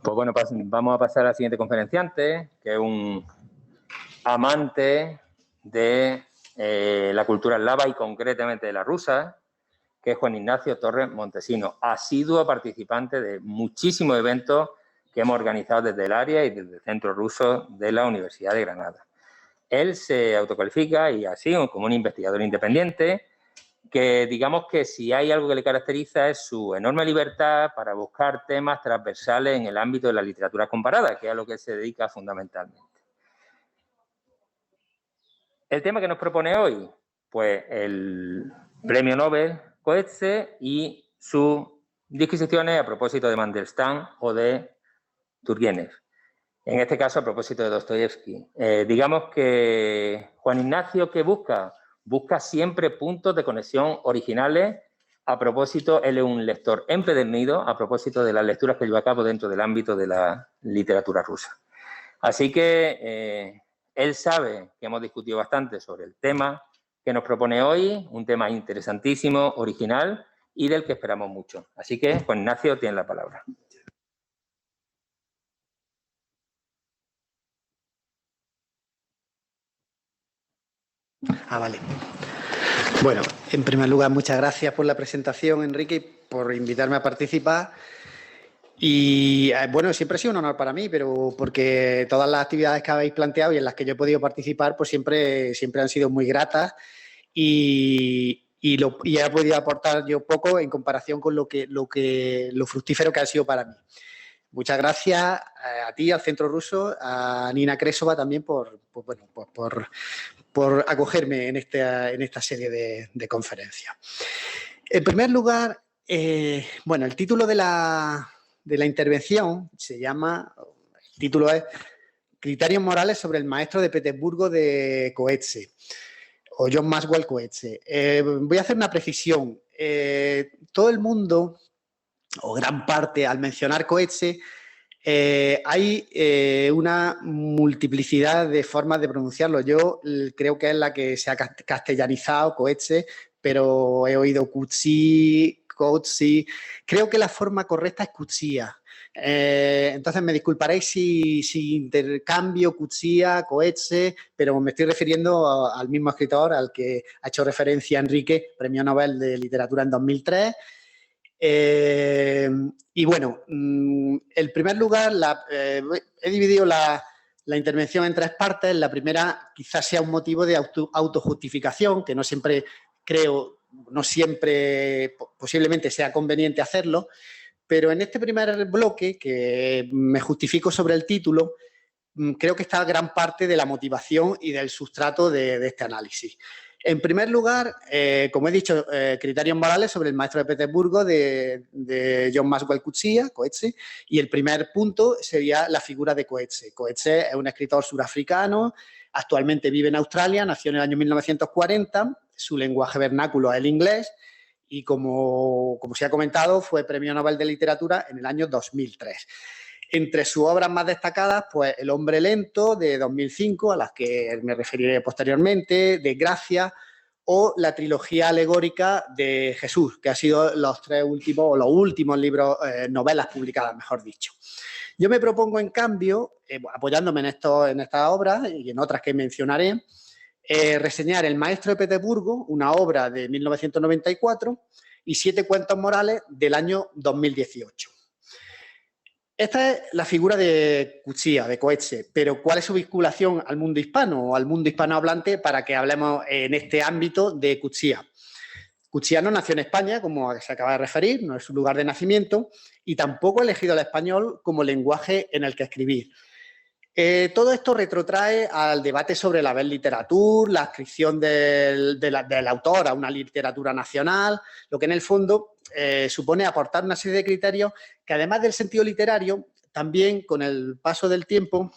Pues bueno, vamos a pasar al siguiente conferenciante, que es un amante de la cultura eslava y concretamente de la rusa, que es Juan Ignacio Torres Montesino, asiduo participante de muchísimos eventos que hemos organizado desde el área y desde el Centro Ruso de la Universidad de Granada. Él se autocualifica y así como un investigador independiente, que digamos que si hay algo que le caracteriza es su enorme libertad para buscar temas transversales en el ámbito de la literatura comparada, que es a lo que se dedica fundamentalmente. El tema que nos propone hoy, pues el Premio Nobel Coetzee y sus disquisiciones a propósito de Mandelstam o de Turgenev. En este caso, a propósito de Dostoyevsky. Digamos que Juan Ignacio, ¿qué busca? Busca siempre puntos de conexión originales. A propósito, él es un lector empedernido a propósito de las lecturas que lleva a cabo dentro del ámbito de la literatura rusa. Así que él sabe que hemos discutido bastante sobre el tema que nos propone hoy, un tema interesantísimo, original y del que esperamos mucho. Así que, Juan Ignacio, tiene la palabra. Vale. Bueno, en primer lugar, muchas gracias por la presentación, Enrique, y por invitarme a participar. Y bueno, siempre ha sido un honor para mí, pero porque todas las actividades que habéis planteado y en las que yo he podido participar, pues siempre han sido muy gratas y he podido aportar yo poco en comparación con lo fructífero que ha sido para mí. Muchas gracias a ti, al Centro Ruso, a Nina Kresova también por acogerme en esta serie de conferencias. En primer lugar, bueno, el título de la intervención el título es Criterios morales sobre el maestro de Petersburgo de Coetzee, o John Maxwell Coetzee. Voy a hacer una precisión. Todo el mundo, o gran parte, al mencionar Coetzee, hay una multiplicidad de formas de pronunciarlo. Yo creo que es la que se ha castellanizado, Coetzee, pero he oído Coetzee. Creo que la forma correcta es Cutzía. Entonces me disculparéis si intercambio Cutzía, Coetzee, pero me estoy refiriendo al mismo escritor al que ha hecho referencia Enrique, Premio Nobel de Literatura en 2003. Y bueno, en primer lugar, he dividido la intervención en tres partes. La primera quizás sea un motivo de autojustificación, que no siempre posiblemente sea conveniente hacerlo, pero en este primer bloque, que me justifico sobre el título, creo que está gran parte de la motivación y del sustrato de este análisis. En primer lugar, como he dicho, criterios morales sobre el maestro de Petersburgo de John Maxwell Coetzee, y el primer punto sería la figura de Coetzee. Coetzee es un escritor surafricano, actualmente vive en Australia, nació en el año 1940, su lenguaje vernáculo es el inglés y, como se ha comentado, fue Premio Nobel de Literatura en el año 2003. Entre sus obras más destacadas, pues El hombre lento, de 2005, a las que me referiré posteriormente, Desgracia, o la trilogía alegórica de Jesús, que ha sido los últimos libros, novelas publicadas, mejor dicho. Yo me propongo, en cambio, apoyándome en estas obras y en otras que mencionaré, reseñar El maestro de Petersburgo, una obra de 1994, y 7 cuentos morales del año 2018. Esta es la figura de Cutzía, de Coetzee, pero ¿cuál es su vinculación al mundo hispano o al mundo hispanohablante para que hablemos en este ámbito de Cutzía? Cutzía no nació en España, como se acaba de referir, no es su lugar de nacimiento, y tampoco ha elegido el español como lenguaje en el que escribir. Todo esto retrotrae al debate sobre la belle literature, la adscripción del autor a una literatura nacional, lo que en el fondo supone aportar una serie de criterios que, además del sentido literario, también con el paso del tiempo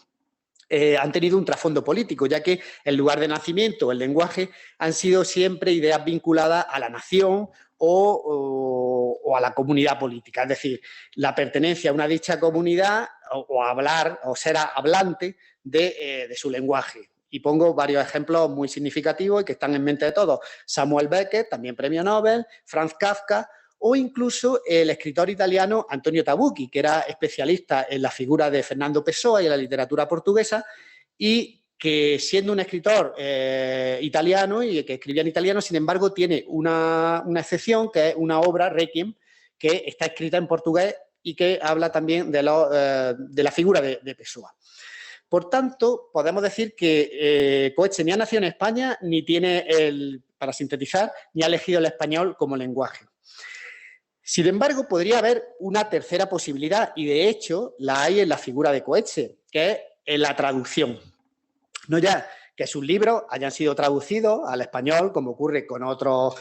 han tenido un trasfondo político, ya que el lugar de nacimiento, el lenguaje, han sido siempre ideas vinculadas a la nación o a la comunidad política. Es decir, la pertenencia a una dicha comunidad o hablar o ser hablante de su lenguaje. Y pongo varios ejemplos muy significativos y que están en mente de todos. Samuel Beckett, también Premio Nobel, Franz Kafka o incluso el escritor italiano Antonio Tabucchi, que era especialista en la figura de Fernando Pessoa y en la literatura portuguesa, y que siendo un escritor italiano y que escribía en italiano, sin embargo, tiene una excepción, que es una obra, Requiem, que está escrita en portugués y que habla también de la figura de Pessoa. Por tanto, podemos decir que Coetzee ni ha nacido en España, ni tiene, para sintetizar, ni ha elegido el español como lenguaje. Sin embargo, podría haber una tercera posibilidad, y de hecho la hay en la figura de Coetzee, que es en la traducción. No ya que sus libros hayan sido traducidos al español, como ocurre con otros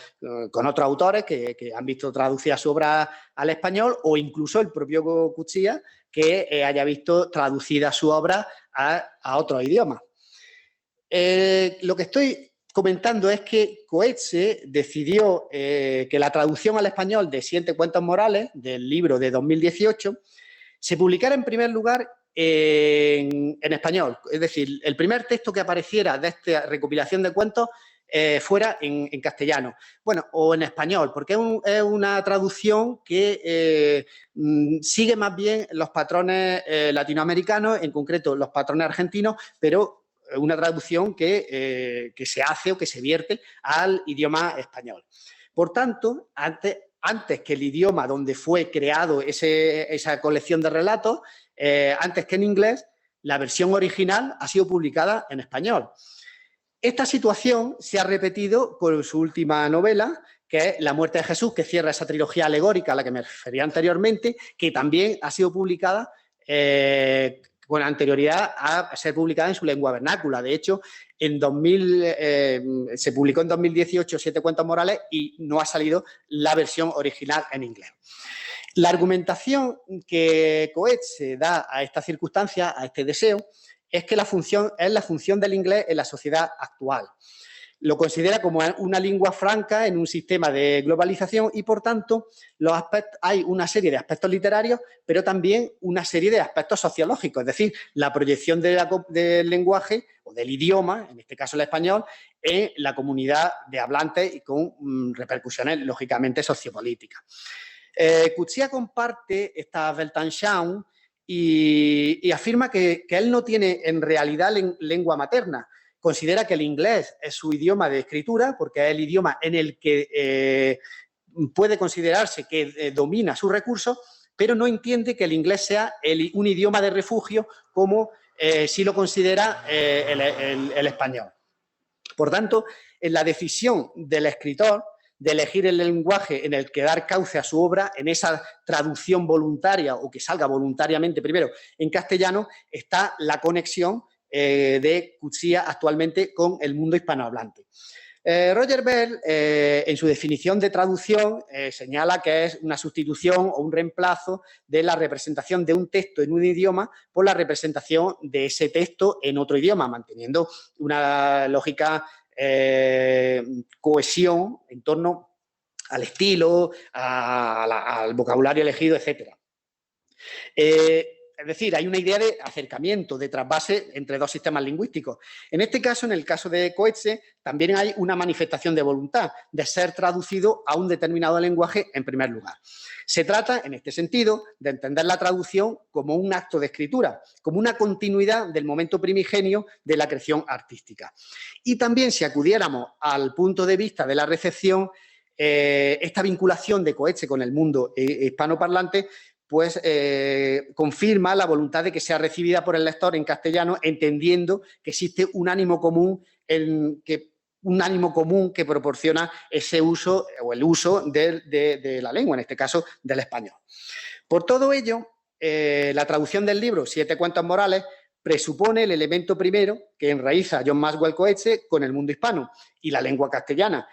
autores que han visto traducida su obra al español, o incluso el propio Cuchilla, que haya visto traducida su obra a otros idiomas. Lo que estoy comentando es que Coetzee decidió que la traducción al español de 7 cuentos morales, del libro de 2018, se publicara en primer lugar en español. Es decir, el primer texto que apareciera de esta recopilación de cuentos fuera en castellano. Bueno, o en español, porque es una traducción que sigue más bien los patrones latinoamericanos, en concreto los patrones argentinos, pero una traducción que se hace o que se vierte al idioma español. Por tanto, antes que el idioma donde fue creado esa colección de relatos, antes que en inglés, la versión original ha sido publicada en español. Esta situación se ha repetido con su última novela, que es La muerte de Jesús, que cierra esa trilogía alegórica a la que me refería anteriormente, que también ha sido publicada con anterioridad a ser publicada en su lengua vernácula. De hecho, se publicó en 2018 7 cuentos morales y no ha salido la versión original en inglés. La argumentación que Coetzee da a esta circunstancia, a este deseo, es que es la función del inglés en la sociedad actual. Lo considera como una lengua franca en un sistema de globalización y, por tanto, hay una serie de aspectos literarios, pero también una serie de aspectos sociológicos, es decir, la proyección del lenguaje o del idioma, en este caso el español, en la comunidad de hablantes y con repercusiones, lógicamente, sociopolíticas. Cuchilla comparte esta Weltanschauung y afirma que él no tiene en realidad lengua materna. Considera que el inglés es su idioma de escritura porque es el idioma en el que puede considerarse que domina sus recursos, pero no entiende que el inglés sea un idioma de refugio como sí lo considera el español. Por tanto, en la decisión del escritor de elegir el lenguaje en el que dar cauce a su obra, en esa traducción voluntaria o que salga voluntariamente primero en castellano, está la conexión de Cuchilla actualmente con el mundo hispanohablante. Roger Bell, en su definición de traducción, señala que es una sustitución o un reemplazo de la representación de un texto en un idioma por la representación de ese texto en otro idioma, manteniendo una lógica cohesión en torno al estilo, al vocabulario elegido, etc. Es decir, hay una idea de acercamiento, de trasvase entre dos sistemas lingüísticos. En este caso, en el caso de Coetzee, también hay una manifestación de voluntad de ser traducido a un determinado lenguaje en primer lugar. Se trata, en este sentido, de entender la traducción como un acto de escritura, como una continuidad del momento primigenio de la creación artística. Y también, si acudiéramos al punto de vista de la recepción, esta vinculación de Coetzee con el mundo hispanoparlante pues confirma la voluntad de que sea recibida por el lector en castellano, entendiendo que existe un ánimo común que proporciona ese uso o el uso de la lengua, en este caso del español. Por todo ello, la traducción del libro 7 cuentos morales presupone el elemento primero que enraiza a John Maxwell Coetzee con el mundo hispano y la lengua castellana,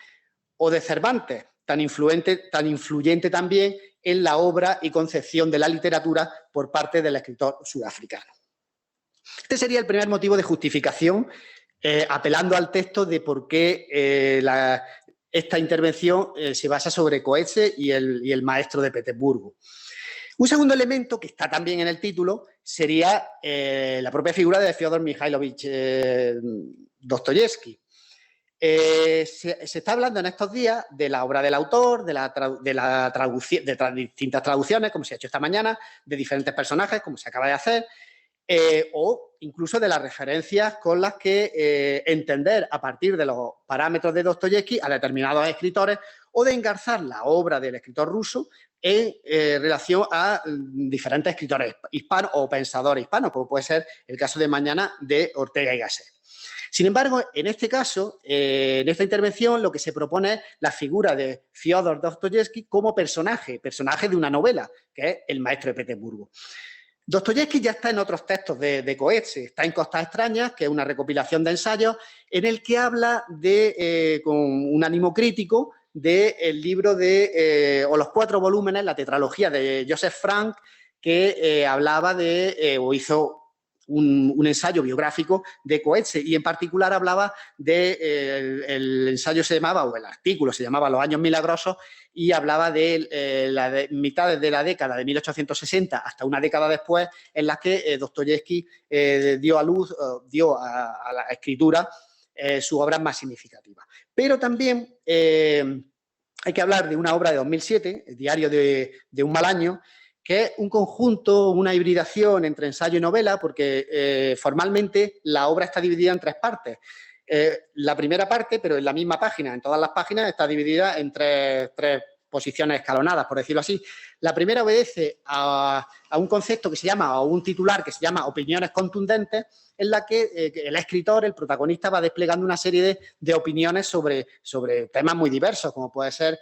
o de Cervantes, tan influyente también en la obra y concepción de la literatura por parte del escritor sudafricano. Este sería el primer motivo de justificación, apelando al texto de por qué esta intervención se basa sobre Coetzee y el maestro de Petersburgo. Un segundo elemento, que está también en el título, sería la propia figura de Fyodor Mikhailovich Dostoyevsky. Se está hablando en estos días de la obra del autor, de distintas traducciones, como se ha hecho esta mañana, de diferentes personajes, como se acaba de hacer, o incluso de las referencias con las que entender a partir de los parámetros de Dostoyevski a determinados escritores, o de engarzar la obra del escritor ruso en relación a diferentes escritores hispanos o pensadores hispanos, como puede ser el caso de mañana de Ortega y Gasset. Sin embargo, en este caso, en esta intervención, lo que se propone es la figura de Fyodor Dostoyevski como personaje de una novela, que es El maestro de Petersburgo. Dostoyevski ya está en otros textos de Coetzee, está en Costas extrañas, que es una recopilación de ensayos, en el que habla con un ánimo crítico del libro o los 4 volúmenes, la tetralogía de Joseph Frank, que hablaba o hizo un ensayo biográfico de Coetzee, y en particular hablaba el ensayo se llamaba, o el artículo se llamaba Los años milagrosos, y hablaba de mitades de la década de 1860 hasta una década después, en las que Dostoyevski dio a la escritura sus obras más significativas. Pero también hay que hablar de una obra de 2007, El diario de un mal año, que es un conjunto, una hibridación entre ensayo y novela, porque formalmente la obra está dividida en 3 partes. La primera parte, pero en la misma página, en todas las páginas, está dividida en tres posiciones escalonadas, por decirlo así. La primera obedece a un concepto que se llama, o un titular que se llama Opiniones contundentes, en la que el escritor, el protagonista, va desplegando una serie de opiniones sobre temas muy diversos, como puede ser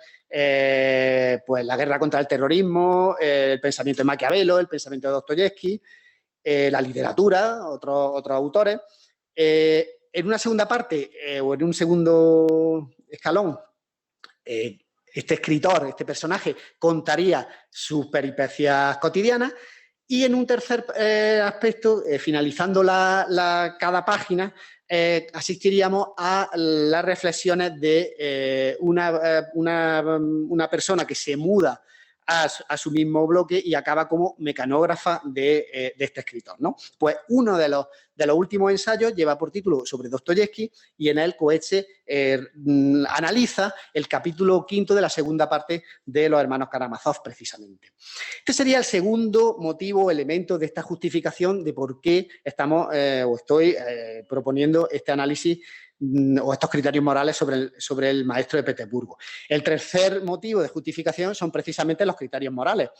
pues la guerra contra el terrorismo, el pensamiento de Maquiavelo, el pensamiento de Dostoyevski, la literatura, otros autores. En una segunda parte, o en un segundo escalón, este escritor, este personaje, contaría sus peripecias cotidianas, y en un tercer aspecto, finalizando cada página, asistiríamos a las reflexiones de una persona que se muda a su mismo bloque y acaba como mecanógrafa de este escritor, ¿no? Pues uno de los últimos ensayos lleva por título Sobre Dostoyevski, y en él Coetzee analiza el capítulo 5 de la segunda parte de Los hermanos Karamazov, precisamente. Este sería el segundo motivo, elemento de esta justificación de por qué estoy proponiendo este análisis o estos criterios morales sobre el maestro de Petersburgo. El tercer motivo de justificación son precisamente los criterios morales,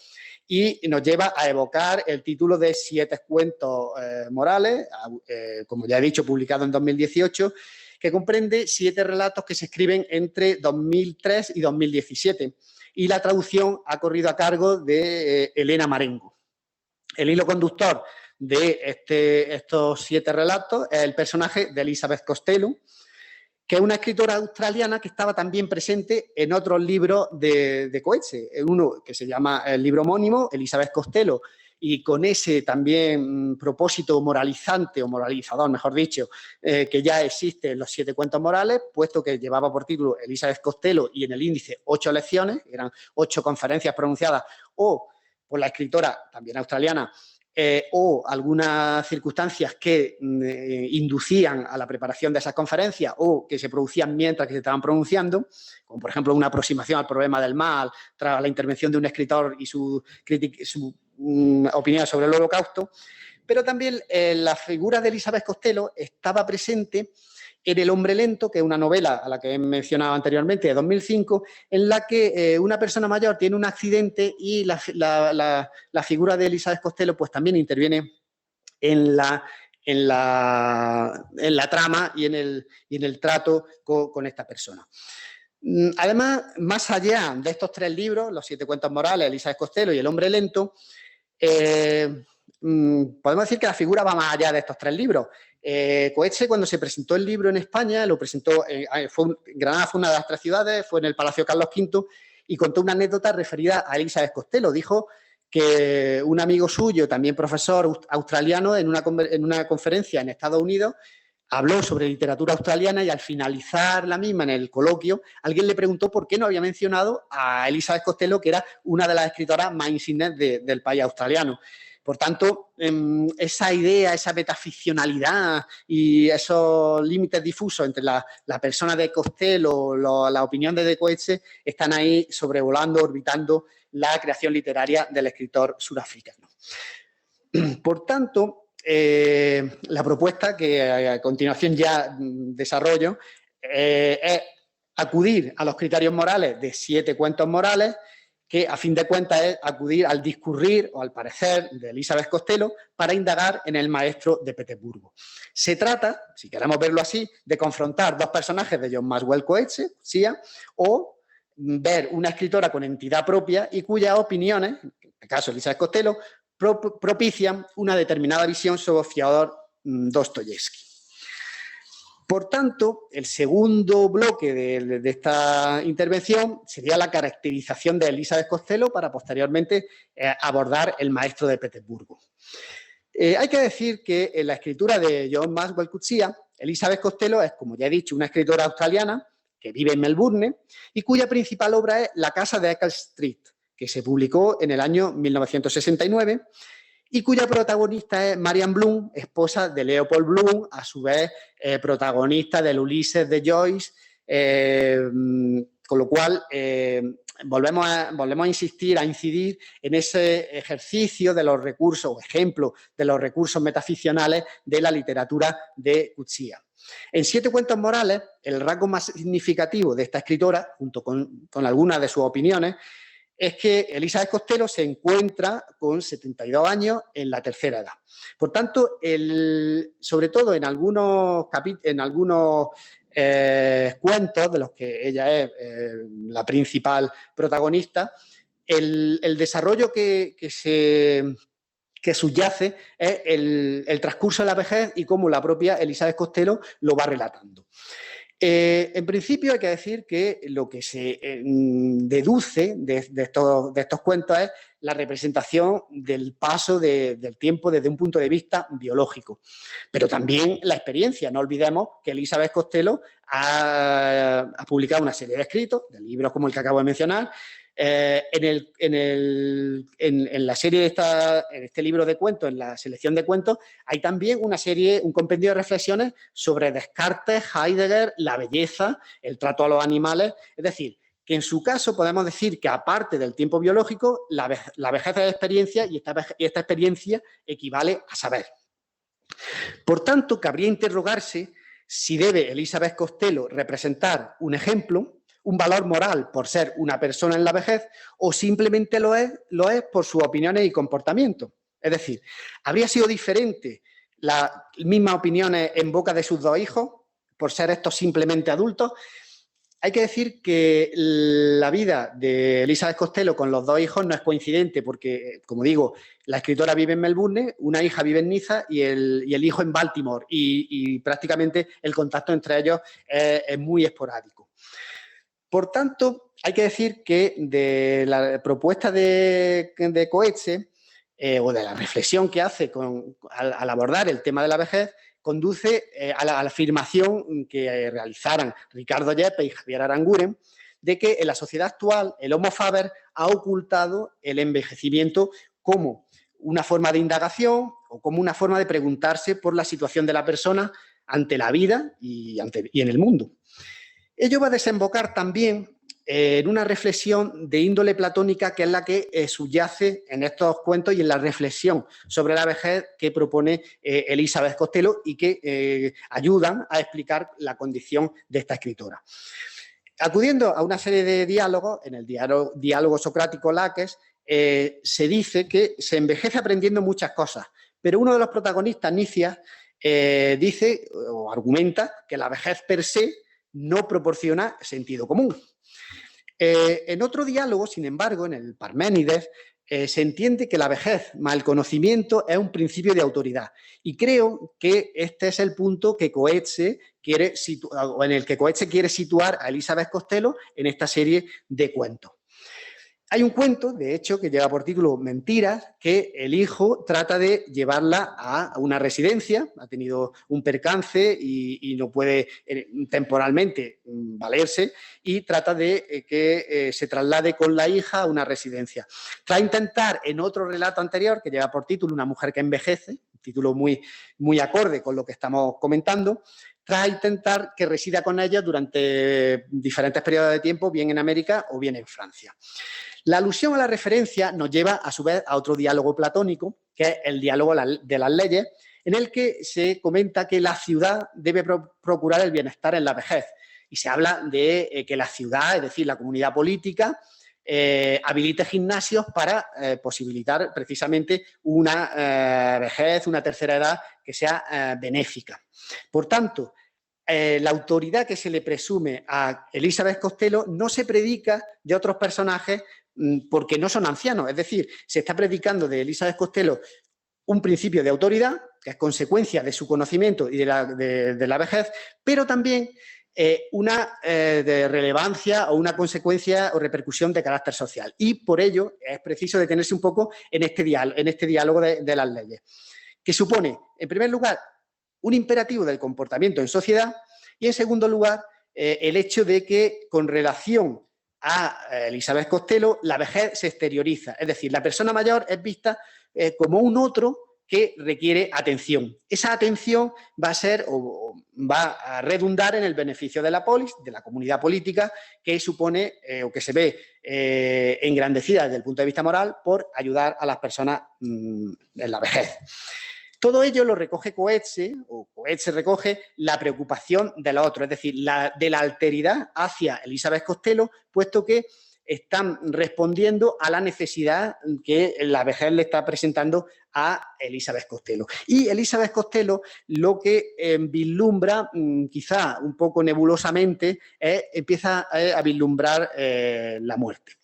y nos lleva a evocar el título de 7 cuentos morales, como ya he dicho, publicado en 2018, que comprende 7 relatos que se escriben entre 2003 y 2017, y la traducción ha corrido a cargo de Elena Marengo. El hilo conductor de estos 7 relatos es el personaje de Elizabeth Costello, que es una escritora australiana que estaba también presente en otros libros de Coetzee. Uno que se llama el libro homónimo, Elizabeth Costello, y con ese también propósito moralizante, o moralizador, mejor dicho, que ya existe en los 7 cuentos morales, puesto que llevaba por título Elizabeth Costello y en el índice 8 lecciones, eran 8 conferencias pronunciadas o por la escritora, también australiana, o algunas circunstancias que inducían a la preparación de esas conferencias o que se producían mientras que se estaban pronunciando, como por ejemplo una aproximación al problema del mal tras la intervención de un escritor y su opinión sobre el Holocausto. Pero también la figura de Elizabeth Costello estaba presente en El hombre lento, que es una novela a la que he mencionado anteriormente, de 2005, en la que una persona mayor tiene un accidente y la figura de Elizabeth Costello pues también interviene en la trama y en el trato con esta persona. Además, más allá de estos 3 libros, Los 7 cuentos morales, Elizabeth Costello y El hombre lento, podemos decir que la figura va más allá de estos 3 libros. Coetzee, cuando se presentó el libro en España, lo presentó Granada fue una de las 3 ciudades, fue en el Palacio Carlos V, y contó una anécdota referida a Elizabeth Costello. Dijo que un amigo suyo, también profesor australiano, en una conferencia en Estados Unidos, habló sobre literatura australiana, y al finalizar la misma, en el coloquio, alguien le preguntó por qué no había mencionado a Elizabeth Costello, que era una de las escritoras más insignes del país australiano. Por tanto, esa idea, esa metaficcionalidad y esos límites difusos entre la persona de Costello, la opinión de Coetzee, están ahí sobrevolando, orbitando la creación literaria del escritor surafricano. Por tanto, la propuesta que a continuación ya desarrollo es acudir a los criterios morales de 7 cuentos morales, que a fin de cuentas es acudir al discurrir o al parecer de Elizabeth Costello para indagar en el maestro de Petersburgo. Se trata, si queremos verlo así, de confrontar dos personajes de John Maxwell Coetzee, o ver una escritora con entidad propia y cuyas opiniones, en este caso Elizabeth Costello, propician una determinada visión sobre Fyodor Dostoyevsky. Por tanto, el segundo bloque de esta intervención sería la caracterización de Elizabeth Costello para posteriormente abordar el maestro de Petersburgo. Hay que decir que en la escritura de John Maxwell Coetzee, Elizabeth Costello es, como ya he dicho, una escritora australiana que vive en Melbourne y cuya principal obra es La casa de Eccles Street, que se publicó en el año 1969 y cuya protagonista es Marianne Bloom, esposa de Leopold Bloom, a su vez protagonista del Ulises de Joyce, con lo cual volvemos a insistir, a incidir en ese ejercicio de los recursos, o ejemplo de los recursos metaficcionales de la literatura de Coetzee. En 7 cuentos morales, el rasgo más significativo de esta escritora, junto con algunas de sus opiniones, es que Elizabeth Costello se encuentra con 72 años en la tercera edad. Por tanto, sobre todo en algunos cuentos de los que ella es la principal protagonista, el desarrollo que subyace es el transcurso de la vejez y cómo la propia Elizabeth Costello lo va relatando. En principio hay que decir que lo que se deduce de estos cuentos es la representación del paso del tiempo desde un punto de vista biológico, pero también la experiencia. No olvidemos que Elizabeth Costello ha publicado una serie de escritos, de libros como el que acabo de mencionar. En la serie en este libro de cuentos, en la selección de cuentos, hay también un compendio de reflexiones sobre Descartes, Heidegger, la belleza, el trato a los animales. Es decir, que en su caso podemos decir que aparte del tiempo biológico, la vejez es experiencia y esta experiencia equivale a saber. Por tanto, cabría interrogarse si debe Elizabeth Costello representar un ejemplo, un valor moral por ser una persona en la vejez, o simplemente lo es por sus opiniones y comportamientos. Es decir, ¿habría sido diferente las mismas opiniones en boca de sus 2 hijos por ser estos simplemente adultos? Hay que decir que la vida de Elizabeth Costello con los 2 hijos no es coincidente porque, como digo, la escritora vive en Melbourne, una hija vive en Niza y el hijo en Baltimore y prácticamente el contacto entre ellos es muy esporádico. Por tanto, hay que decir que de la propuesta de Coetzee o de la reflexión que hace al abordar el tema de la vejez, conduce a la afirmación que realizaran Ricardo Yepes y Javier Aranguren de que en la sociedad actual el Homo faber ha ocultado el envejecimiento como una forma de indagación o como una forma de preguntarse por la situación de la persona ante la vida y en el mundo. Ello va a desembocar también en una reflexión de índole platónica que es la que subyace en estos cuentos y en la reflexión sobre la vejez que propone Elizabeth Costello y que ayudan a explicar la condición de esta escritora. Acudiendo a una serie de diálogos, en el diálogo socrático-Laques, se dice que se envejece aprendiendo muchas cosas, pero uno de los protagonistas, Nicias, dice o argumenta que la vejez per se no proporciona sentido común. En otro diálogo, sin embargo, en el Parménides, se entiende que la vejez más el conocimiento es un principio de autoridad. Y creo que este es el punto que Coetzee quiere situar a Elizabeth Costello en esta serie de cuentos. Hay un cuento, de hecho, que lleva por título Mentiras, que el hijo trata de llevarla a una residencia, ha tenido un percance y no puede temporalmente valerse, y trata de que se traslade con la hija a una residencia. Tras intentar, en otro relato anterior, que lleva por título Una mujer que envejece, un título muy acorde con lo que estamos comentando, tras intentar que resida con ella durante diferentes periodos de tiempo, bien en América o bien en Francia. La alusión a la referencia nos lleva, a su vez, a otro diálogo platónico, que es el diálogo de las leyes, en el que se comenta que la ciudad debe procurar el bienestar en la vejez. Y se habla de que la ciudad, es decir, la comunidad política, habilite gimnasios para posibilitar precisamente una vejez, una tercera edad que sea benéfica. Por tanto, la autoridad que se le presume a Elizabeth Costello no se predica de otros personajes porque no son ancianos. Es decir, se está predicando de Elizabeth Costello un principio de autoridad, que es consecuencia de su conocimiento y de la vejez, pero también una de relevancia o una consecuencia o repercusión de carácter social. Y por ello es preciso detenerse un poco en este diálogo de las leyes, que supone, en primer lugar, un imperativo del comportamiento en sociedad y, en segundo lugar, el hecho de que, con relación a Elizabeth Costello, la vejez se exterioriza. Es decir, la persona mayor es vista como un otro que requiere atención. Esa atención va a ser o va a redundar en el beneficio de la polis, de la comunidad política, que supone o que se ve engrandecida desde el punto de vista moral por ayudar a las personas en la vejez. Todo ello lo recoge Coetzee, o Coetzee recoge la preocupación de los otros, es decir, de la alteridad hacia Elizabeth Costello, puesto que están respondiendo a la necesidad que la vejez le está presentando a Elizabeth Costello. Y Elizabeth Costello lo que vislumbra, quizá un poco nebulosamente, empieza a vislumbrar la muerte.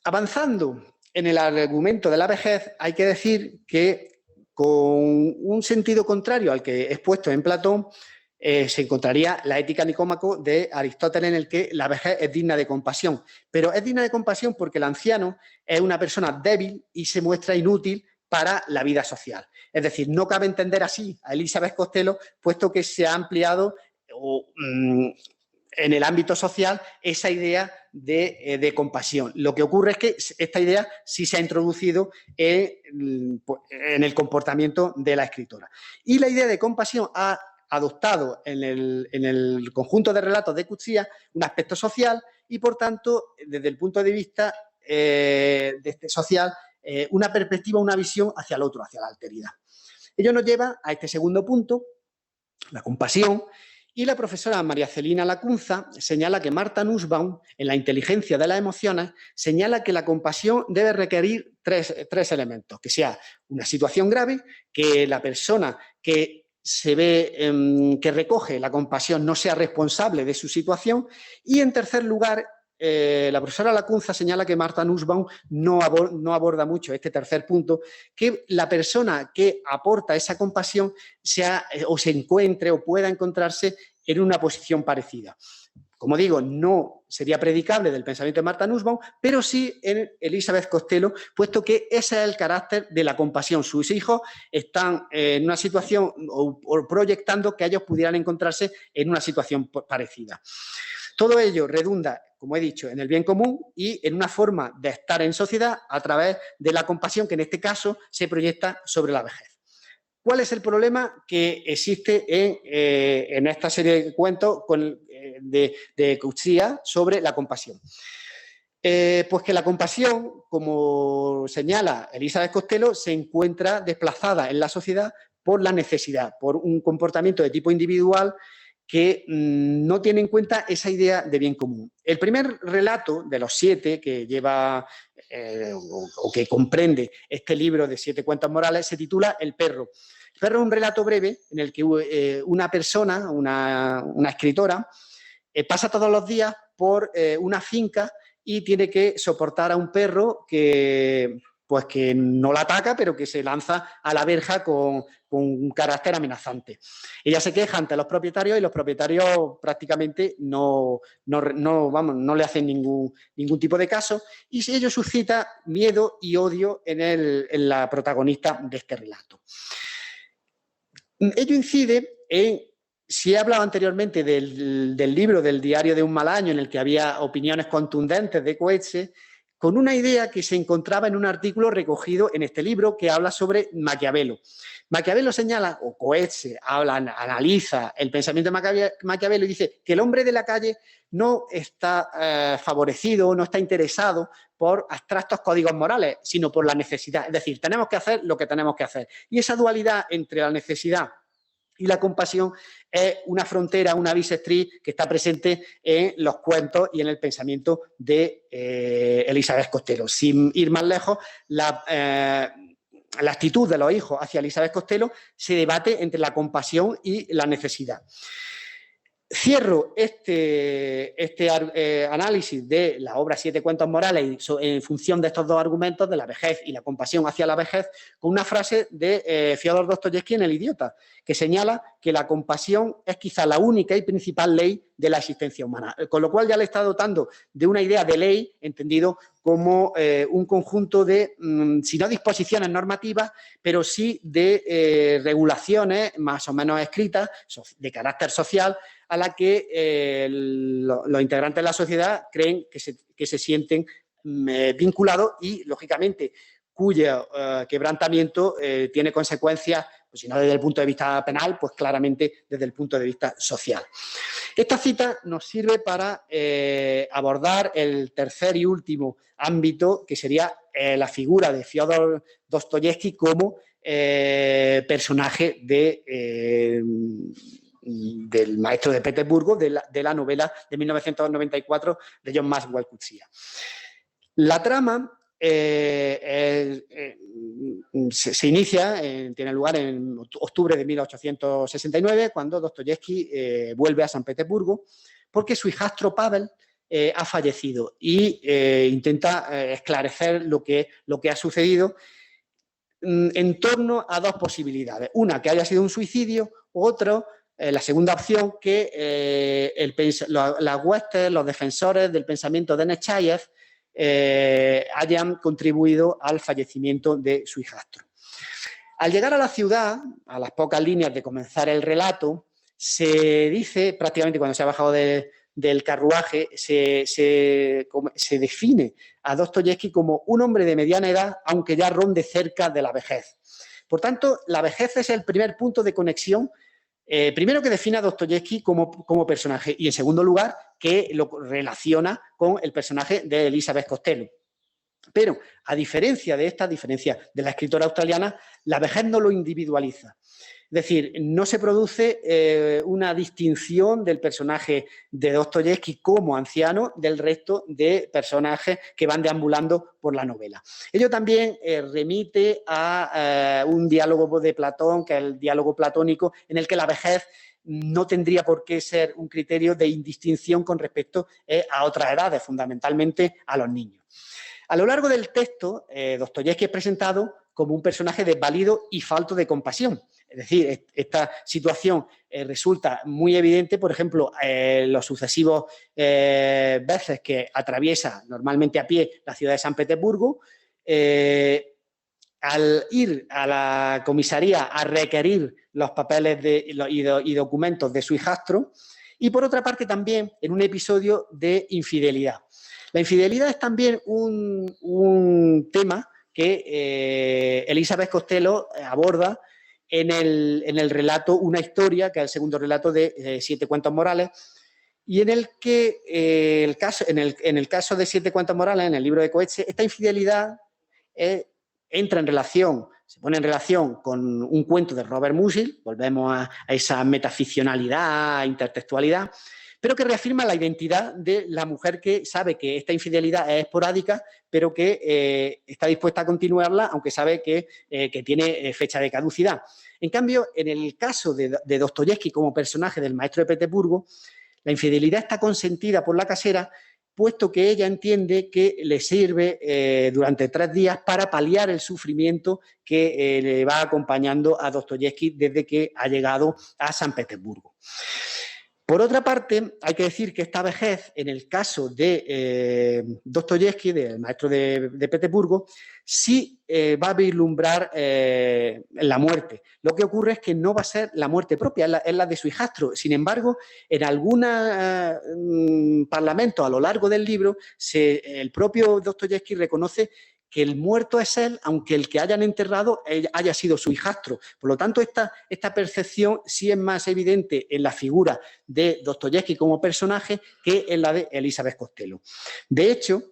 Avanzando en el argumento de la vejez, hay que decir que, con un sentido contrario al que he expuesto en Platón, se encontraría la Ética Nicómaco de Aristóteles, en el que la vejez es digna de compasión. Pero es digna de compasión porque el anciano es una persona débil y se muestra inútil para la vida social. Es decir, no cabe entender así a Elizabeth Costello, puesto que se ha ampliado en el ámbito social esa idea de compasión. Lo que ocurre es que esta idea sí se ha introducido en el comportamiento de la escritora. Y la idea de compasión ha adoptado en el conjunto de relatos de Coetzee un aspecto social y, por tanto, desde el punto de vista social, una perspectiva, una visión hacia el otro, hacia la alteridad. Ello nos lleva a este segundo punto, la compasión. Y la profesora María Celina Lacunza señala que Martha Nussbaum, en La inteligencia de las emociones, señala que la compasión debe requerir tres elementos: que sea una situación grave, que la persona que se ve que recoge la compasión no sea responsable de su situación, y, en tercer lugar, la profesora Lacunza señala que Martha Nussbaum no aborda mucho este tercer punto, que la persona que aporta esa compasión sea o se encuentre o pueda encontrarse en una posición parecida. Como digo, no sería predicable del pensamiento de Martha Nussbaum, pero sí en Elizabeth Costello, puesto que ese es el carácter de la compasión. Sus hijos están en una situación o proyectando que ellos pudieran encontrarse en una situación parecida. Todo ello redunda, como he dicho, en el bien común y en una forma de estar en sociedad a través de la compasión, que en este caso se proyecta sobre la vejez. ¿Cuál es el problema que existe en esta serie de cuentos de Coetzee sobre la compasión? Pues que la compasión, como señala Elizabeth Costello, se encuentra desplazada en la sociedad por la necesidad, por un comportamiento de tipo individual que no tiene en cuenta esa idea de bien común. El primer relato de los 7 que lleva o que comprende este libro de 7 cuentos morales se titula El perro. El perro es un relato breve en el que una persona, una escritora, pasa todos los días por una finca y tiene que soportar a un perro que pues que no la ataca, pero que se lanza a la verja con un carácter amenazante. Ella se queja ante los propietarios y los propietarios prácticamente no le hacen ningún tipo de caso, y ello suscita miedo y odio en la protagonista de este relato. Ello incide en, si he hablado anteriormente del libro del Diario de un mal año, en el que había opiniones contundentes de Coetzee, con una idea que se encontraba en un artículo recogido en este libro que habla sobre Maquiavelo. Maquiavelo señala, o Coetzee analiza el pensamiento de Maquiavelo y dice que el hombre de la calle no está favorecido, no está interesado por abstractos códigos morales, sino por la necesidad. Es decir, tenemos que hacer lo que tenemos que hacer. Y esa dualidad entre la necesidad y la compasión es una frontera, una bisectriz que está presente en los cuentos y en el pensamiento de Elizabeth Costello. Sin ir más lejos, la actitud de los hijos hacia Elizabeth Costello se debate entre la compasión y la necesidad. Cierro este análisis de la obra Siete cuentos morales en función de estos dos argumentos, de la vejez y la compasión hacia la vejez, con una frase de Fyodor Dostoyevsky en El idiota, que señala que la compasión es quizá la única y principal ley de la existencia humana. Con lo cual ya le está dotando de una idea de ley, entendido como un conjunto de, si no disposiciones normativas, pero sí de regulaciones más o menos escritas, de carácter social, a la que los integrantes de la sociedad creen que se sienten vinculados y, lógicamente, cuyo quebrantamiento tiene consecuencias, pues si no desde el punto de vista penal, pues claramente desde el punto de vista social. Esta cita nos sirve para abordar el tercer y último ámbito, que sería la figura de Fyodor Dostoyevsky como personaje del maestro de Petersburgo, de la novela de 1994 de John Maxwell Coetzee. La trama se inicia, tiene lugar en octubre de 1869, cuando Dostoyevsky vuelve a San Petersburgo, porque su hijastro Pavel ha fallecido y intenta esclarecer lo que ha sucedido en torno a dos posibilidades. Una, que haya sido un suicidio, otra, la segunda opción, que las huestes, los defensores del pensamiento de Nechayev hayan contribuido al fallecimiento de su hijastro. Al llegar a la ciudad, a las pocas líneas de comenzar el relato, se dice, prácticamente cuando se ha bajado del carruaje, se define a Dostoyevsky como un hombre de mediana edad, aunque ya ronde cerca de la vejez. Por tanto, la vejez es el primer punto de conexión, primero que define a Dostoyevsky como personaje y, en segundo lugar, que lo relaciona con el personaje de Elizabeth Costello. Pero, a diferencia de la escritora australiana, la vejez no lo individualiza. Es decir, no se produce una distinción del personaje de Dostoyevsky como anciano del resto de personajes que van deambulando por la novela. Ello también remite a un diálogo de Platón, que es el diálogo platónico, en el que la vejez no tendría por qué ser un criterio de indistinción con respecto a otras edades, fundamentalmente a los niños. A lo largo del texto, Dostoyevsky es presentado como un personaje desvalido y falto de compasión. Es decir, esta situación resulta muy evidente, por ejemplo, los sucesivos veces que atraviesa normalmente a pie la ciudad de San Petersburgo, al ir a la comisaría a requerir los papeles y documentos de su hijastro, y por otra parte también en un episodio de infidelidad. La infidelidad es también un tema que Elizabeth Costello aborda en el relato Una historia, que es el segundo relato de Siete cuentos morales, y en el que en el caso de Siete cuentos morales, en el libro de Coetzee, esta infidelidad se pone en relación con un cuento de Robert Musil, volvemos a esa metaficcionalidad, intertextualidad, pero que reafirma la identidad de la mujer que sabe que esta infidelidad es esporádica, pero que está dispuesta a continuarla, aunque sabe que tiene fecha de caducidad. En cambio, en el caso de Dostoyevsky como personaje del maestro de Petersburgo, la infidelidad está consentida por la casera puesto que ella entiende que le sirve durante 3 días para paliar el sufrimiento que le va acompañando a Dostoyevski desde que ha llegado a San Petersburgo. Por otra parte, hay que decir que esta vejez, en el caso de Dostoyevski, del maestro de Petersburgo, sí va a vislumbrar la muerte. Lo que ocurre es que no va a ser la muerte propia, es la de su hijastro. Sin embargo, en algunos parlamentos a lo largo del libro, el propio Dostoyevski reconoce que el muerto es él, aunque el que hayan enterrado haya sido su hijastro. Por lo tanto, esta percepción sí es más evidente en la figura de Dostoyevski como personaje que en la de Elizabeth Costello. De hecho,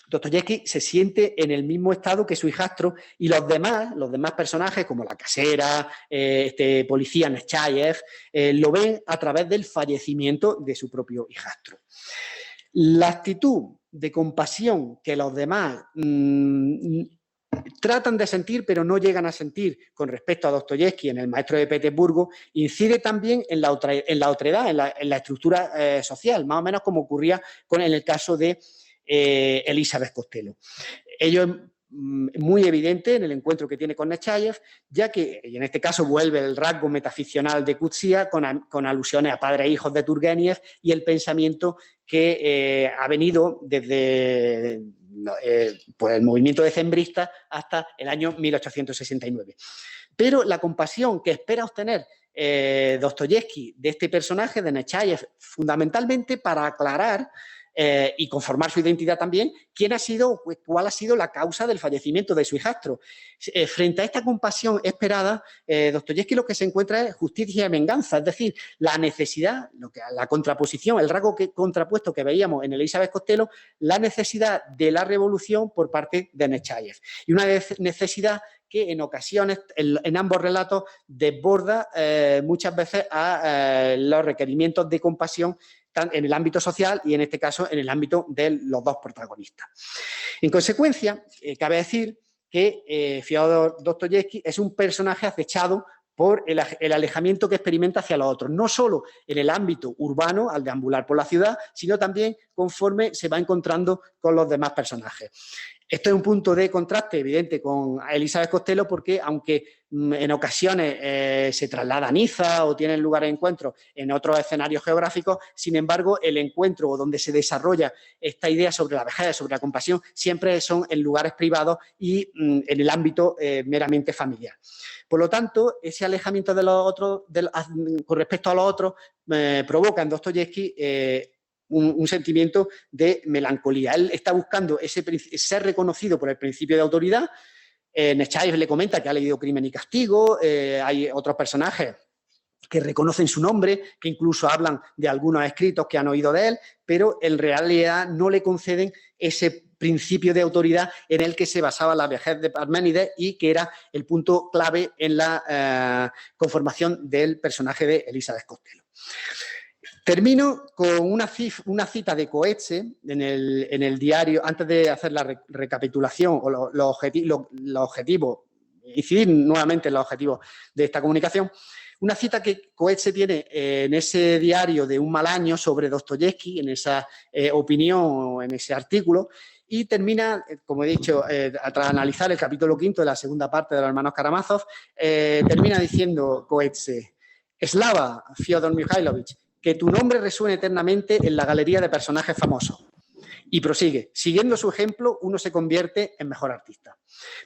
Dostoyevski se siente en el mismo estado que su hijastro y los demás personajes, como la casera, este policía Nechayev, lo ven a través del fallecimiento de su propio hijastro. La actitud de compasión que los demás tratan de sentir, pero no llegan a sentir con respecto a Dostoyevski en El maestro de Petersburgo, incide también en la otredad, en la estructura social, más o menos como ocurría en el caso de Elizabeth Costello. Ello es muy evidente en el encuentro que tiene con Nechayev, ya que, y en este caso vuelve el rasgo metaficcional de Coetzee con alusiones a padres e hijos de Turgenev y el pensamiento que ha venido desde pues el movimiento decembrista hasta el año 1869. Pero la compasión que espera obtener Dostoyevski de este personaje, de Nechayev, fundamentalmente para aclarar y conformar su identidad también, cuál ha sido la causa del fallecimiento de su hijastro. Frente a esta compasión esperada, Dostoyevski lo que se encuentra es justicia y venganza, es decir, la necesidad, la contraposición, el rasgo contrapuesto que veíamos en Elizabeth Costello, la necesidad de la revolución por parte de Nechayev. Y una necesidad que en ocasiones, en ambos relatos, desborda muchas veces a los requerimientos de compasión en el ámbito social y, en este caso, en el ámbito de los dos protagonistas. En consecuencia, cabe decir que Fyodor Dostoyevski es un personaje acechado por el alejamiento que experimenta hacia los otros, no solo en el ámbito urbano, al deambular por la ciudad, sino también conforme se va encontrando con los demás personajes. Esto es un punto de contraste evidente con Elizabeth Costello porque, aunque en ocasiones se traslada a Niza o tienen lugar de encuentros en otros escenarios geográficos, sin embargo, el encuentro donde se desarrolla esta idea sobre la vejez, sobre la compasión, siempre son en lugares privados y en el ámbito meramente familiar. Por lo tanto, ese alejamiento de los otros, con respecto a los otros, provoca en Dostoyevski un sentimiento de melancolía. Él está buscando ser reconocido por el principio de autoridad. Nechayev le comenta que ha leído Crimen y Castigo, hay otros personajes que reconocen su nombre, que incluso hablan de algunos escritos que han oído de él, pero en realidad no le conceden ese principio de autoridad en el que se basaba la vejez de Parménides y que era el punto clave en la conformación del personaje de Elizabeth Costello. Termino con una cita de Coetzee en el diario, antes de hacer la recapitulación o los objetivos, incidir nuevamente en los objetivos de esta comunicación. Una cita que Coetzee tiene en ese diario de Un mal año sobre Dostoyevski, en esa opinión, en ese artículo, y termina, como he dicho, tras analizar el capítulo 5 de la segunda parte de los hermanos Karamazov, termina diciendo Coetzee: Slava, Fyodor Mikhailovich, que tu nombre resuene eternamente en la galería de personajes famosos. Y prosigue: siguiendo su ejemplo, uno se convierte en mejor artista.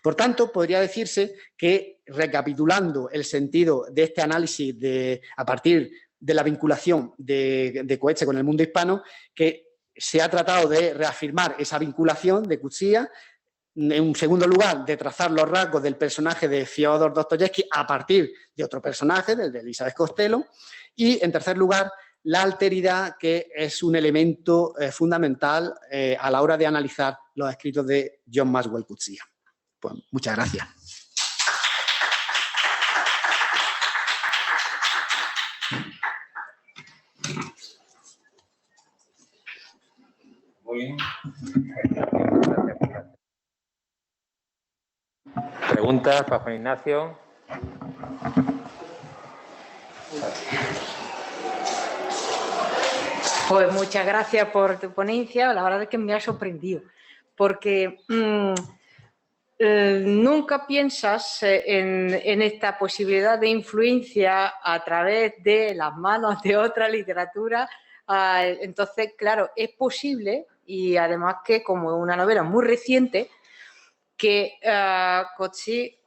Por tanto, podría decirse que, recapitulando el sentido de este análisis a partir de la vinculación de Coetzee con el mundo hispano, que se ha tratado de reafirmar esa vinculación de Coetzee. En un segundo lugar, de trazar los rasgos del personaje de Fyodor Dostoyevski a partir de otro personaje, del de Elizabeth Costello. Y, en tercer lugar, la alteridad, que es un elemento fundamental a la hora de analizar los escritos de John Maxwell Coetzee. Pues muchas gracias. Muy bien. ¿Preguntas para Juan Ignacio? Pues muchas gracias por tu ponencia. La verdad es que me ha sorprendido, porque nunca piensas en esta posibilidad de influencia a través de las manos de otra literatura. Entonces, claro, es posible, y además que como una novela muy reciente, que Coetzee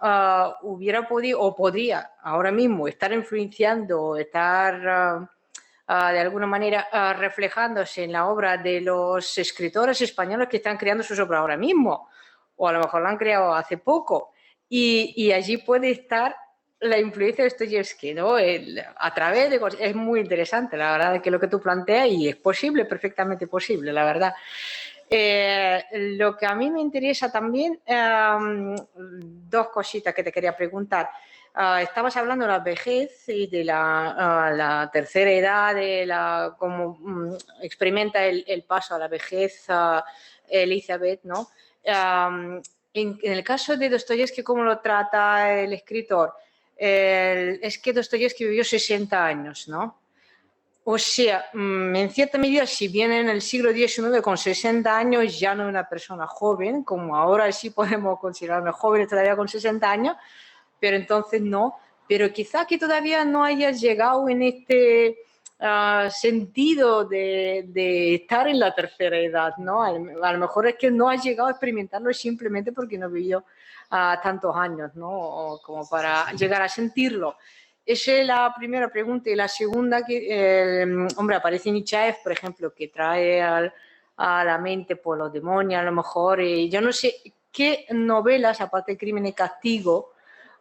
hubiera podido o podría ahora mismo estar influenciando, estar de alguna manera reflejándose en la obra de los escritores españoles que están creando sus obras ahora mismo, o a lo mejor la han creado hace poco, y allí puede estar la influencia de Dostoyevsky, ¿no? A través de... Es muy interesante, la verdad, que lo que tú planteas, y es posible, perfectamente posible, la verdad. Lo que a mí me interesa también, dos cositas que te quería preguntar. Estabas hablando de la vejez y de la tercera edad, de cómo experimenta el paso a la vejez Elizabeth, ¿no? En el caso de Dostoyevsky, ¿cómo lo trata el escritor? Es que Dostoyevsky vivió 60 años, ¿no? O sea, en cierta medida, si bien en el siglo XIX con 60 años ya no es una persona joven, como ahora sí podemos considerarme jóvenes todavía con 60 años, pero entonces no. Pero quizá que todavía no hayas llegado en este sentido de estar en la tercera edad, ¿no? A lo mejor es que no has llegado a experimentarlo simplemente porque no vivió tantos años, ¿no? Como para llegar a sentirlo. Esa es la primera pregunta. Y la segunda, hombre, aparece Nietzsche, por ejemplo, que trae a la mente por los demonios, a lo mejor. Yo no sé qué novelas, aparte de Crimen y Castigo,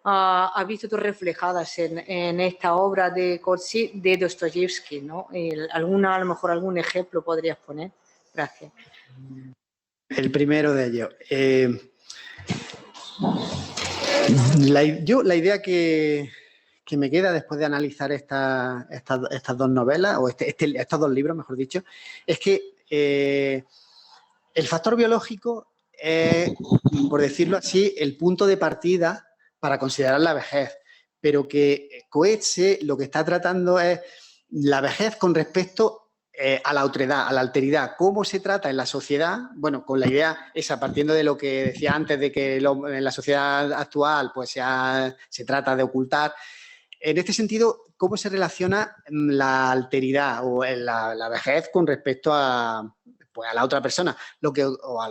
has visto tú reflejadas en esta obra de Coetzee, de Dostoyevsky, ¿no? A lo mejor algún ejemplo podrías poner. Gracias. El primero de ellos. La idea que me queda después de analizar estas dos novelas, o estos dos libros, mejor dicho, es que el factor biológico es, por decirlo así, el punto de partida para considerar la vejez, pero que Coetzee lo que está tratando es la vejez con respecto a la otredad, a la alteridad, cómo se trata en la sociedad, bueno, con la idea esa, partiendo de lo que decía antes de que en la sociedad actual pues se trata de ocultar. En este sentido, ¿cómo se relaciona la alteridad o la vejez con respecto a la otra persona, o a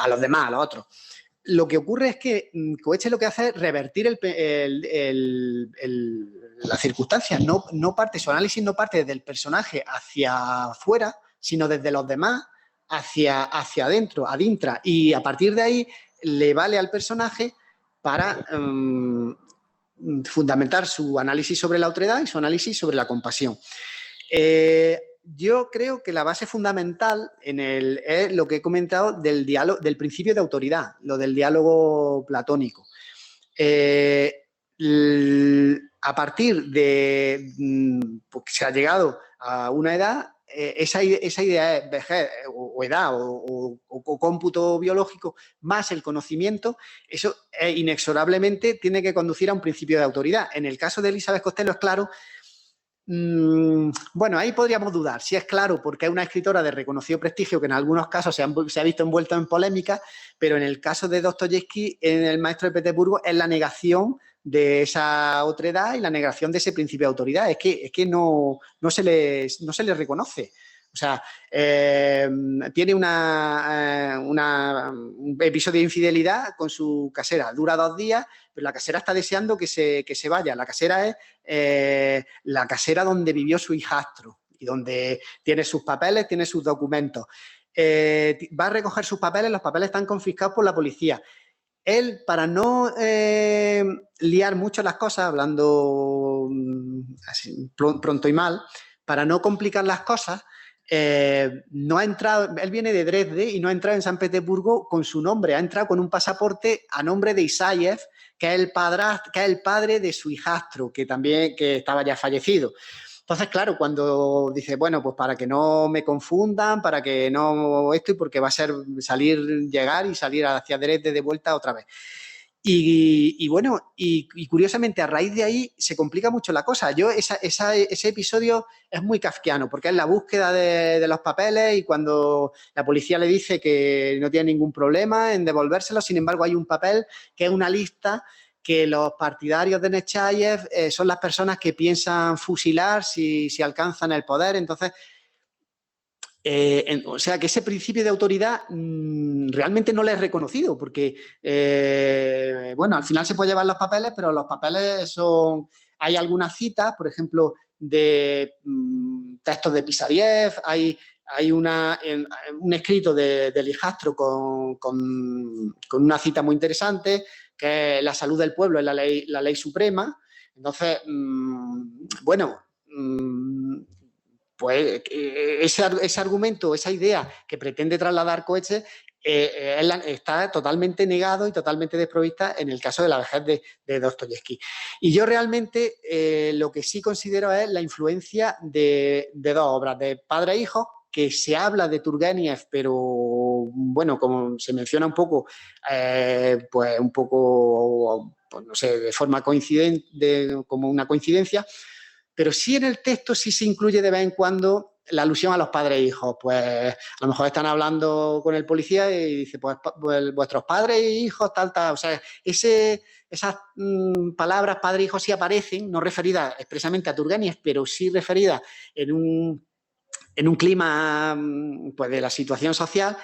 los demás, a los otros? Lo que ocurre es que Coetzee lo que hace es revertir las circunstancias. No parte, su análisis no parte desde el personaje hacia afuera, sino desde los demás hacia adentro, adintra. Y a partir de ahí le vale al personaje para fundamentar su análisis sobre la otredad y su análisis sobre la compasión. Yo creo que la base fundamental es lo que he comentado del diálogo, del principio de autoridad, lo del diálogo platónico. A partir de pues, se ha llegado a una edad, esa idea es vejez o edad o cómputo biológico más el conocimiento, eso inexorablemente tiene que conducir a un principio de autoridad. En el caso de Elizabeth Costello es claro. Bueno, ahí podríamos dudar si es claro porque es una escritora de reconocido prestigio que en algunos casos se ha visto envuelta en polémica, pero en el caso de Dostoyevsky, en El maestro de Petersburgo, es la negación de esa otredad y la negación de ese principio de autoridad. Es que no se le reconoce. O sea, tiene un episodio de infidelidad con su casera. Dura 2 días, pero la casera está deseando que se vaya. La casera es la casera donde vivió su hijastro y donde tiene sus papeles, tiene sus documentos. Va a recoger sus papeles, los papeles están confiscados por la policía. Él, para no liar mucho las cosas, hablando así, pronto y mal, para no complicar las cosas, no ha entrado, él viene de Dresde y no ha entrado en San Petersburgo con su nombre, ha entrado con un pasaporte a nombre de Isayev, que es el padre de su hijastro, que estaba ya fallecido. Entonces, claro, cuando dice, bueno, pues para que no me confundan, para que no esto, y porque va a ser llegar y salir hacia Dresde de vuelta otra vez. Y bueno, y curiosamente a raíz de ahí se complica mucho la cosa. Ese episodio es muy kafkiano porque es la búsqueda de los papeles y cuando la policía le dice que no tiene ningún problema en devolvérselos, sin embargo hay un papel que es una lista que los partidarios de Nechayev son las personas que piensan fusilar si alcanzan el poder. Entonces, o sea, que ese principio de autoridad realmente no le es reconocido porque, bueno, al final se puede llevar los papeles, pero los papeles son... Hay algunas citas, por ejemplo, de textos de Pisariev, hay un escrito del hijastro con una cita muy interesante, que es la salud del pueblo es la ley suprema. Entonces, bueno... pues ese argumento, esa idea que pretende trasladar Coetzee está totalmente negado y totalmente desprovista en el caso de la vejez de Dostoyevsky. Y yo realmente lo que sí considero es la influencia de dos obras, de Padre e Hijo, que se habla de Turgenev, pero bueno, como se menciona un poco, pues un polo pues no sé, de forma coincidente, como una coincidencia, pero sí en el texto sí se incluye de vez en cuando la alusión a los padres e hijos. Pues a lo mejor están hablando con el policía y dice, pues vuestros padres e hijos, tal. O sea, esas palabras padre e hijo sí aparecen, no referidas expresamente a Turgenev, pero sí referidas en un clima pues, de la situación social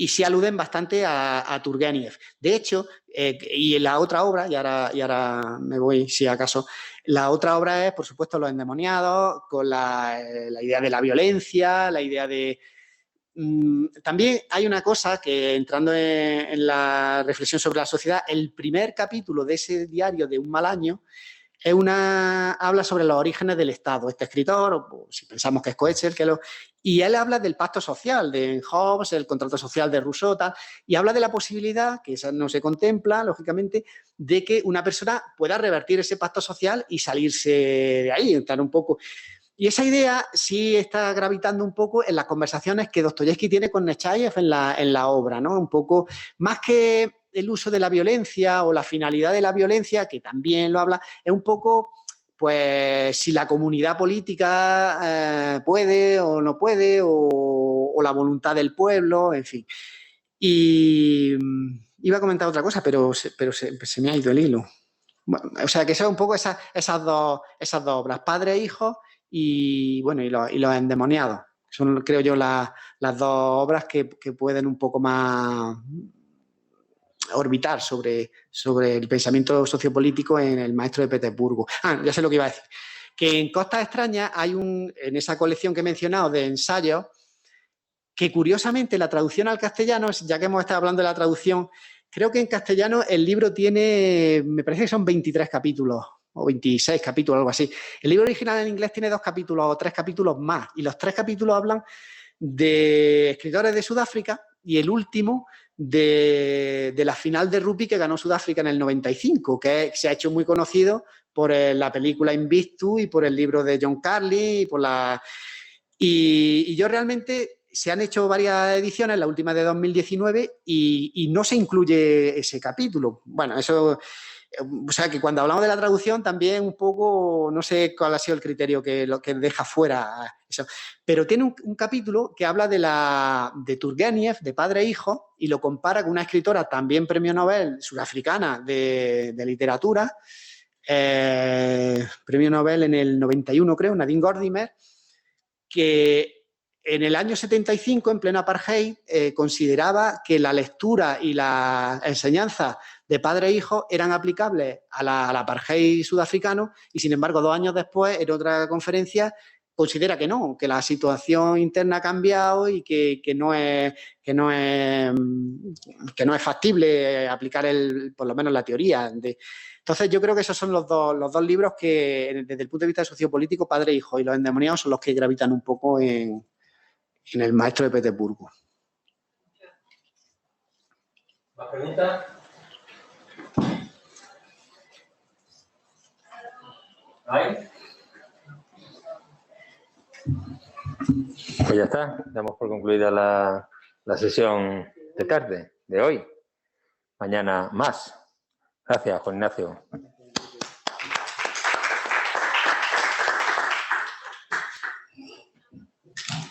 y sí aluden bastante a Turgenev. De hecho, y en la otra obra, y ahora me voy si acaso, la otra obra es, por supuesto, Los endemoniados, con la idea de la violencia, la idea de... también hay una cosa que, entrando en la reflexión sobre la sociedad, el primer capítulo de ese diario de Un mal año habla sobre los orígenes del Estado. Este escritor, o si pensamos que es Coetzee, y él habla del pacto social de Hobbes, el contrato social de Rousseau, tal, y habla de la posibilidad, que esa no se contempla, lógicamente, de que una persona pueda revertir ese pacto social y salirse de ahí, estar un poco... Y esa idea sí está gravitando un poco en las conversaciones que Dostoyevsky tiene con Nechayev en la obra, ¿no? Un poco, más que el uso de la violencia o la finalidad de la violencia, que también lo habla, es un poco, pues, si la comunidad política puede o no puede, o la voluntad del pueblo, en fin. Y iba a comentar otra cosa, pero se me ha ido el hilo. Bueno, o sea, que son un poco esas dos obras, Padre e Hijo y, bueno, y los endemoniados. Son, creo yo, las dos obras que pueden un poco más orbitar sobre el pensamiento sociopolítico en El maestro de Petersburgo. Ya sé lo que iba a decir. Que en Costas extrañas hay en esa colección que he mencionado de ensayos, que curiosamente la traducción al castellano, ya que hemos estado hablando de la traducción, creo que en castellano el libro tiene, me parece que son 23 capítulos o 26 capítulos, algo así. El libro original en inglés tiene 2 capítulos o 3 capítulos más, y los 3 capítulos hablan de escritores de Sudáfrica y el último de la final de rugby que ganó Sudáfrica en el 95, que se ha hecho muy conocido por la película Invictus y por el libro de John Carlin y yo realmente... Se han hecho varias ediciones, la última de 2019, y no se incluye ese capítulo. Bueno, eso... O sea, que cuando hablamos de la traducción también un poco, no sé cuál ha sido el criterio que deja fuera eso. Pero tiene un capítulo que habla de Turgenev, de Padre e Hijo, y lo compara con una escritora también premio Nobel sudafricana de literatura, premio Nobel en el 91, creo, Nadine Gordimer, que en el año 75, en pleno apartheid, consideraba que la lectura y la enseñanza de padre e hijo eran aplicables al apartheid sudafricano y, sin embargo, 2 años después, en otra conferencia, considera que no, que la situación interna ha cambiado y que no es factible aplicar por lo menos la teoría. Entonces, yo creo que esos son los dos libros que, desde el punto de vista sociopolítico, Padre e Hijo y Los endemoniados, son los que gravitan un poco en El maestro de Petersburgo. ¿Más preguntas? ¿Hay? Pues ya está, damos por concluida la sesión de tarde de hoy. Mañana más. Gracias, Juan Ignacio.